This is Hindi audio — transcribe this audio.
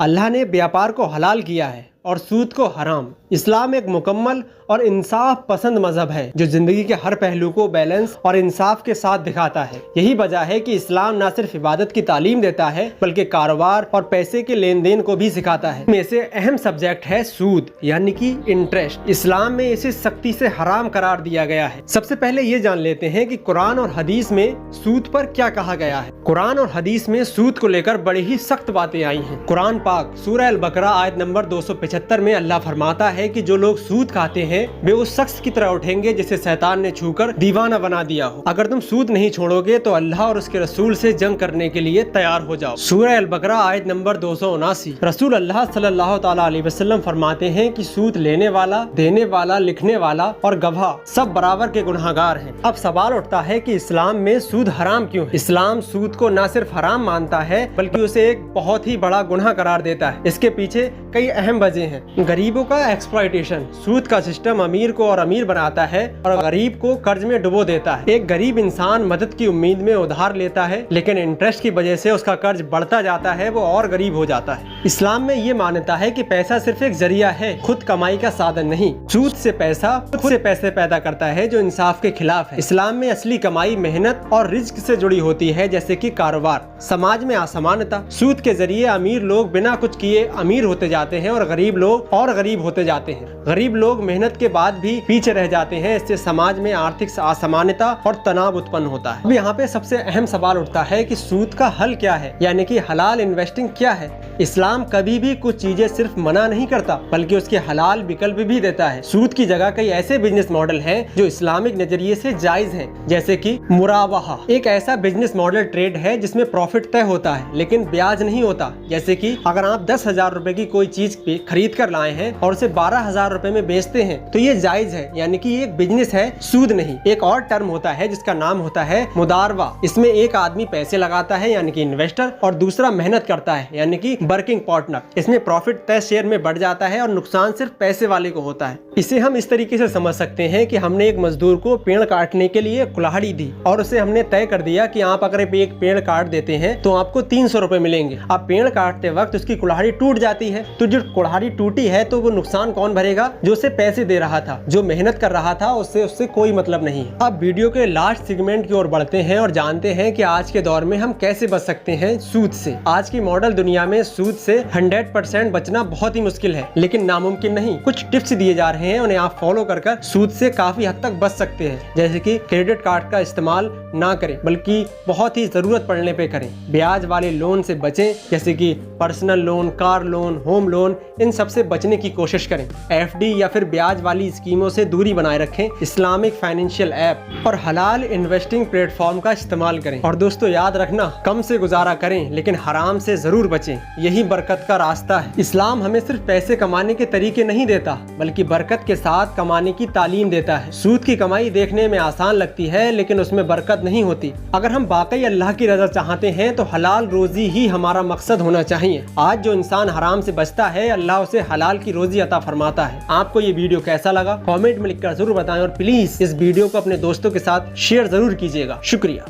अल्लाह ने व्यापार को हलाल किया है और सूद को हराम। इस्लाम एक मुकम्मल और इंसाफ पसंद मजहब है जो जिंदगी के हर पहलू को बैलेंस और इंसाफ के साथ दिखाता है। यही वजह है कि इस्लाम न सिर्फ इबादत की तालीम देता है बल्कि कारोबार और पैसे के लेन देन को भी सिखाता है। में से अहम सब्जेक्ट है सूद यानी कि इंटरेस्ट। इस्लाम में इसे सख्ती से हराम करार दिया गया है। सबसे पहले ये जान लेते हैं कि कुरान और हदीस में सूद पर क्या कहा गया है। कुरान और हदीस में सूद को लेकर बड़ी ही सख्त बातें आई हैं। कुरान पाक सूरह अल बकरा आयत नंबर 275 में अल्लाह फरमाता है कि जो लोग सूद खाते हैं वे उस शख्स की तरह उठेंगे जिसे शैतान ने छूकर दीवाना बना दिया हो। अगर तुम सूद नहीं छोड़ोगे तो अल्लाह और उसके रसूल से जंग करने के लिए तैयार हो जाओ। सूरह अल बकरा आयत नंबर 279। रसूल अल्लाह सल्लल्लाहु तआला अलैहि वसल्लम फरमाते हैं कि सूद लेने वाला, देने वाला, लिखने वाला और गवाह सब बराबर के गुनहगार हैं। अब सवाल उठता है कि इस्लाम में सूद हराम क्यों है। इस्लाम सूद को न सिर्फ हराम मानता है बल्कि उसे एक बहुत ही बड़ा गुनाह करार देता है। इसके पीछे कई अहम वजह हैं। गरीबों का एक्सप्लॉयटेशन। सूद का सिस्टम अमीर को और अमीर बनाता है और गरीब को कर्ज में डुबो देता है। एक गरीब इंसान मदद की उम्मीद में उधार लेता है लेकिन इंटरेस्ट की वजह से उसका कर्ज बढ़ता जाता है, वो और गरीब हो जाता है। इस्लाम में ये मान्यता है कि पैसा सिर्फ एक जरिया है, खुद कमाई का साधन नहीं। सूद से पैसा खुद से पैसे पैदा करता है जो इंसाफ के खिलाफ है। इस्लाम में असली कमाई मेहनत और रिस्क से जुड़ी होती है जैसे कि कारोबार। समाज में असमानता। सूद के जरिए अमीर लोग बिना कुछ किए अमीर होते जाते हैं और गरीब लोग और गरीब होते जाते हैं। गरीब लोग मेहनत के बाद भी पीछे रह जाते हैं। इससे समाज में आर्थिक असमानता और तनाव उत्पन्न होता है। अब यहाँ पे सबसे अहम सवाल उठता है कि सूद का हल क्या है, यानी कि हलाल इन्वेस्टिंग क्या है। इस्लाम कभी भी कुछ चीजें सिर्फ मना नहीं करता बल्कि उसके हलाल विकल्प भी देता है। सूद की जगह कई ऐसे बिजनेस मॉडल हैं जो इस्लामिक नजरिए से जायज हैं, जैसे कि मुराबाहा। एक ऐसा बिजनेस मॉडल ट्रेड है जिसमें प्रॉफिट तय होता है लेकिन ब्याज नहीं होता। जैसे कि अगर आप 10,000 रुपए की कोई चीज खरीद कर लाए हैं और उसे 12,000 रुपए में बेचते हैं तो ये जायज है, यानी कि ये एक बिजनेस है, सूद नहीं। एक और टर्म होता है जिसका नाम होता है मुदारवा। इसमें एक आदमी पैसे लगाता है यानी कि इन्वेस्टर और दूसरा मेहनत करता है यानी कि वर्किंग पार्टनर। इसमें प्रॉफिट तय शेयर में बढ़ जाता है और नुकसान सिर्फ पैसे वाले को होता है। इसे हम इस तरीके से समझ सकते हैं कि हमने एक मजदूर को पेड़ काटने के लिए कुल्हाड़ी दी और उसे हमने तय कर दिया कि आप अगर एक पेड़ काट देते हैं तो आपको 300 रुपए मिलेंगे। अब पेड़ काटते वक्त उसकी कुल्हाड़ी टूट जाती है तो जो कुल्हाड़ी टूटी है तो वो नुकसान कौन भरेगा? जो उसे पैसे दे रहा था, जो मेहनत कर रहा था, उससे कोई मतलब नहीं। अब वीडियो के लास्ट सेगमेंट की ओर बढ़ते हैं और जानते हैं कि आज के दौर में हम कैसे बच सकते हैं सूद से। आज की मॉडल दुनिया में सूद से 100% बचना बहुत ही मुश्किल है लेकिन नामुमकिन नहीं। कुछ टिप्स दिए जा रहे हैं, उन्हें आप फॉलो कर सूद से काफी हद तक बच सकते हैं। जैसे कि क्रेडिट कार्ड का इस्तेमाल ना करें बल्कि बहुत ही जरूरत पड़ने पे करें। ब्याज वाले लोन से बचें जैसे कि personal loan, car loan, home loan, इन सब से बचने की कोशिश करें। एफडी या फिर ब्याज वाली स्कीमों से दूरी बनाए रखें। इस्लामिक फाइनेंशियल ऐप और हलाल इन्वेस्टिंग प्लेटफॉर्म का इस्तेमाल करें। और दोस्तों याद रखना, कम से गुजारा करें लेकिन हराम से जरूर बचें, यही बरकत का रास्ता है। इस्लाम हमें सिर्फ पैसे कमाने के तरीके नहीं देता बल्कि बरकत के साथ कमाने की तालीम देता है। सूद की कमाई देखने में आसान लगती है लेकिन उसमें बरकत नहीं होती। अगर हम वाकई अल्लाह की रज़ा चाहते हैं तो हलाल रोजी ही हमारा मकसद होना चाहिए। आज जो इंसान हराम से बचता है अल्लाह उसे हलाल की रोजी अता फरमाता है। आपको ये वीडियो कैसा लगा कमेंट में लिखकर जरूर बताएं और प्लीज इस वीडियो को अपने दोस्तों के साथ शेयर जरूर कीजिएगा। शुक्रिया।